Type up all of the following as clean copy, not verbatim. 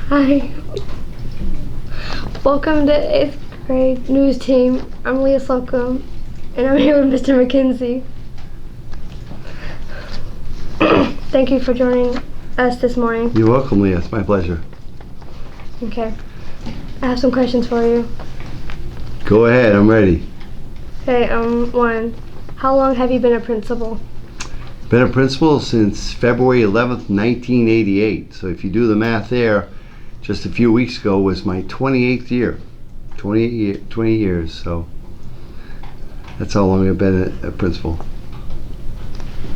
Hi. Welcome to 8th grade news team. I'm Leah Slocum, and I'm here with Mr. Mckenzie. Thank you for joining us this morning. You're welcome, Leah. It's my pleasure. Okay. I have some questions for you. Go ahead. I'm ready. Okay, one. How long have you been a principal? Been a principal since February 11th, 1988. So if you do the math there, just a few weeks ago was my 28th year. 20 years. So that's how long I've been a principal.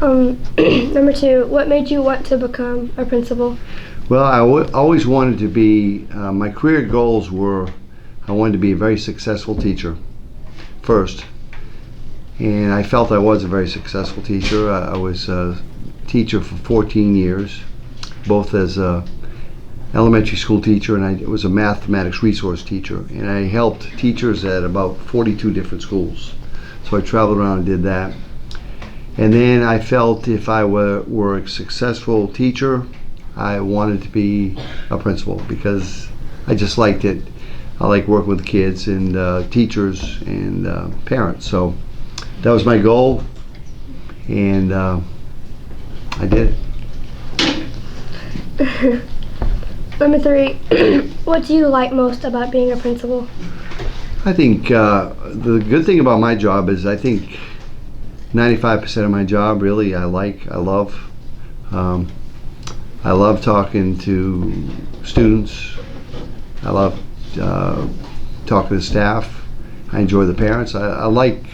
Number two, what made you want to become a principal? Well, I always wanted to be, my career goals were, I wanted to be a very successful teacher first. And I felt I was a very successful teacher. I was a teacher for 14 years, both as a elementary school teacher and I was a mathematics resource teacher. And I helped teachers at about 42 different schools. So I traveled around and did that. And then I felt if I were a successful teacher, I wanted to be a principal because I just liked it. I like working with kids and teachers and parents. So that was my goal, and I did it. Number three, what do you like most about being a principal? I think the good thing about my job is I think 95% of my job really I love. I love talking to students. I love talking to staff. I enjoy the parents. I like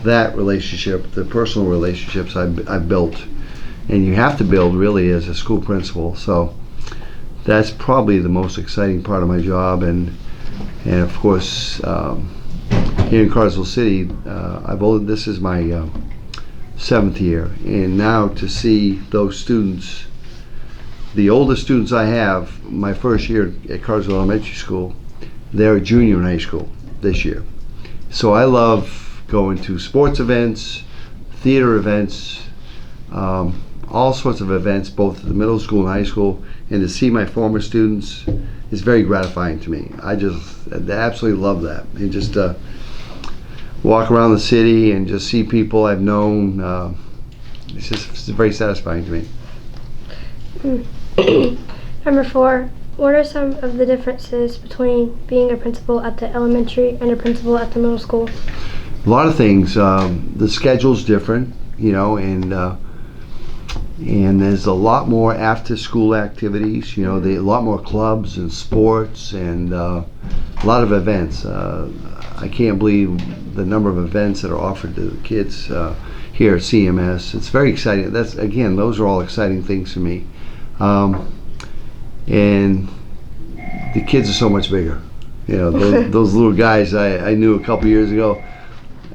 that relationship, the personal relationships I've built, and you have to build really as a school principal. So that's probably the most exciting part of my job, and of course here in Carswell City, this is my 7th year, and now to see those students, the oldest students I have, my first year at Carswell Elementary School, they're a junior in high school this year. So I love going to sports events, theater events, all sorts of events, both at the middle school and high school, and to see my former students is very gratifying to me. I absolutely love that. And just walk around the city and just see people I've known, it's very satisfying to me. Number four, what are some of the differences between being a principal at the elementary and a principal at the middle school? A lot of things. The schedule's different, and there's a lot more after-school activities. A lot more clubs and sports and a lot of events. I can't believe the number of events that are offered to the kids here at CMS. It's very exciting. Those are all exciting things for me. And the kids are so much bigger. Those little guys I knew a couple years ago.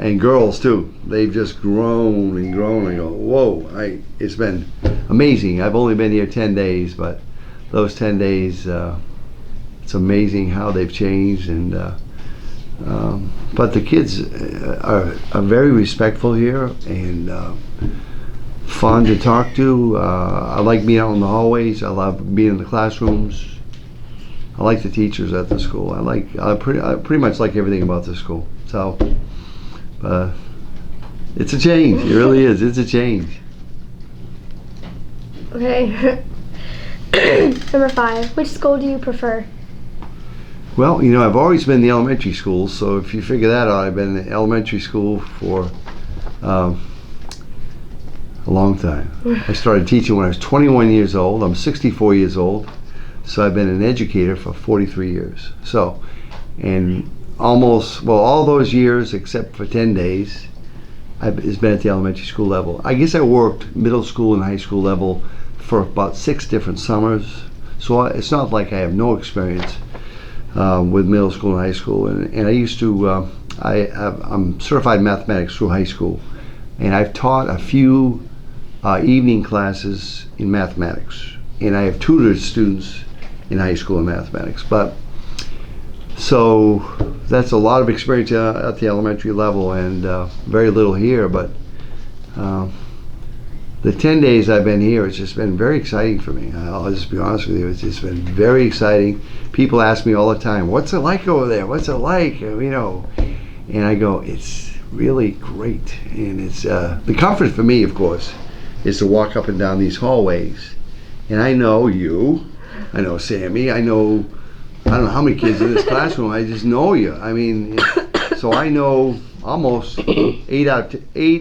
And girls too. They've just grown and grown. I go, whoa! It's been amazing. I've only been here 10 days, but those 10 days, it's amazing how they've changed. And but the kids are very respectful here and fun to talk to. I like being out in the hallways. I love being in the classrooms. I like the teachers at the school. I pretty much like everything about the school. So. It's a change. It really is. It's a change. Okay. Number five, which school do you prefer? Well, I've always been in the elementary school, so if you figure that out, I've been in elementary school for a long time. I started teaching when I was 21 years old. I'm 64 years old, so I've been an educator for 43 years. So, and all those years except for 10 days it's been at the elementary school level. I guess I worked middle school and high school level for about 6 different summers, so it's not like I have no experience with middle school and high school. And I used to I'm certified mathematics through high school, and I've taught a few evening classes in mathematics, and I have tutored students in high school in mathematics. So that's a lot of experience at the elementary level, and very little here, but the 10 days I've been here, it's just been very exciting for me. I'll just be honest with you, it's just been very exciting. People ask me all the time, what's it like over there? What's it like? And I go, it's really great. And it's the comfort for me, of course, is to walk up and down these hallways. And I know you, I know Sammy, I don't know how many kids in this classroom, I just know you. I mean, so I know almost 8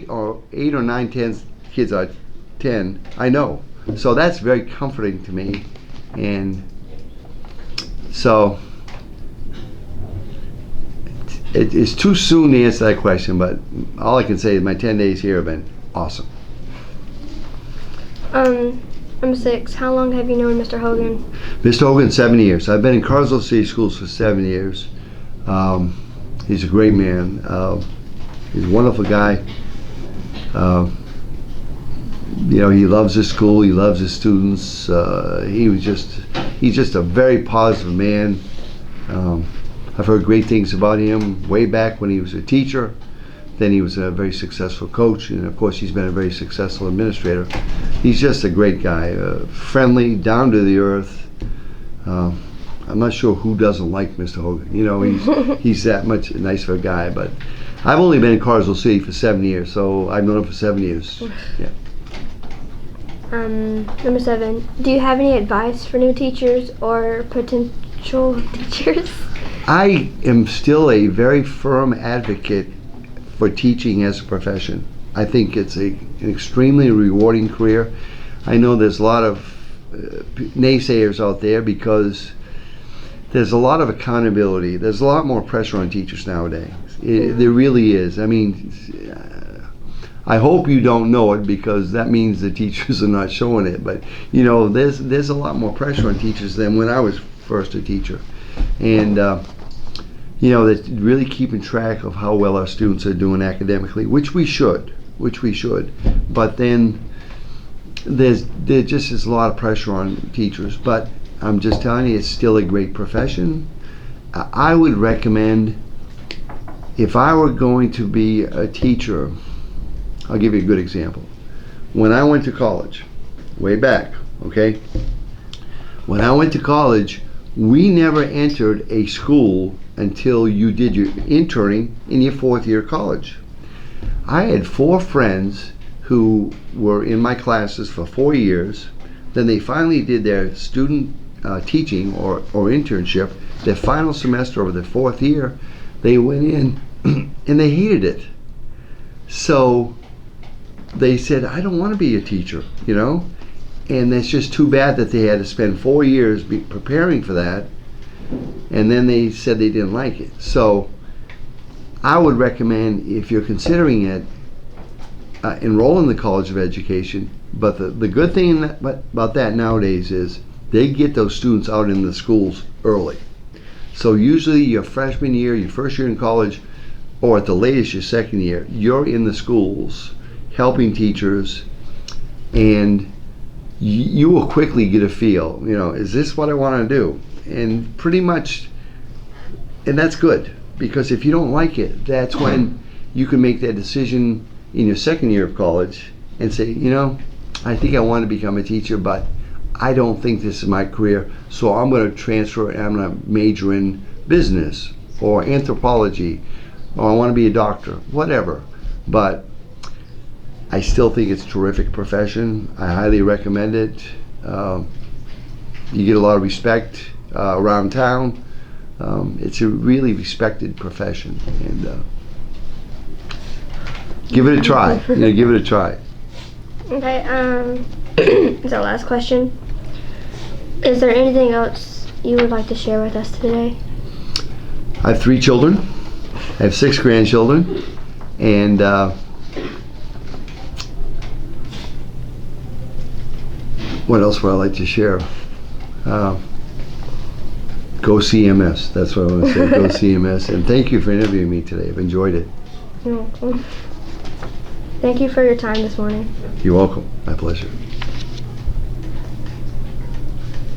or 9, 10 kids out of 10, I know. So that's very comforting to me. And so it's too soon to answer that question, but all I can say is my 10 days here have been awesome. I'm 6. How long have you known Mr. Hogan? Mr. Hogan, 7 years. I've been in Carswell City Schools for 7 years. He's a great man. He's a wonderful guy. He loves his school. He loves his students. He's just a very positive man. I've heard great things about him way back when he was a teacher. Then he was a very successful coach, and of course he's been a very successful administrator. He's just a great guy, friendly, down to the earth. I'm not sure who doesn't like Mr. Hogan. He's that much nice of a guy. But I've only been in Carswell City for 7 years, so I've known him for 7 years. Yeah. Number 7. Do you have any advice for new teachers or potential teachers? I am still a very firm advocate for teaching as a profession. I think it's an extremely rewarding career. I know there's a lot of naysayers out there because there's a lot of accountability. There's a lot more pressure on teachers nowadays. There really is. I mean, I hope you don't know it because that means the teachers are not showing it. But there's a lot more pressure on teachers than when I was first a teacher, and that really keeping track of how well our students are doing academically, which we should. But then there just is a lot of pressure on teachers. But I'm just telling you, it's still a great profession. I would recommend, if I were going to be a teacher, I'll give you a good example. When I went to college, way back, okay? When I went to college, we never entered a school until you did your interning in your 4th year of college. I had 4 friends who were in my classes for 4 years. Then they finally did their student teaching or internship, their final semester of their 4th year. They went in and they hated it. So they said, I don't want to be a teacher, and it's just too bad that they had to spend 4 years preparing for that, and then they said they didn't like it. So I would recommend, if you're considering it, enroll in the College of Education. But the good thing about that nowadays is they get those students out in the schools early. So usually your freshman year, your first year in college, or at the latest your second year, you're in the schools helping teachers, and you will quickly get a feel, is this what I want to do? And pretty much, and that's good, because if you don't like it, that's when you can make that decision in your second year of college and say, I think I want to become a teacher, but I don't think this is my career, so I'm going to transfer and I'm going to major in business or anthropology, or I want to be a doctor, whatever. But I still think it's a terrific profession. I highly recommend it. You get a lot of respect around town. It's a really respected profession, and give it a try. Give it a try. Okay. Is our last question. Is there anything else you would like to share with us today? I have 3 children. I have 6 grandchildren, and what else would I like to share? Go CMS. That's what I want to say. Go CMS. And thank you for interviewing me today. I've enjoyed it. You're welcome. Thank you for your time this morning. You're welcome. My pleasure.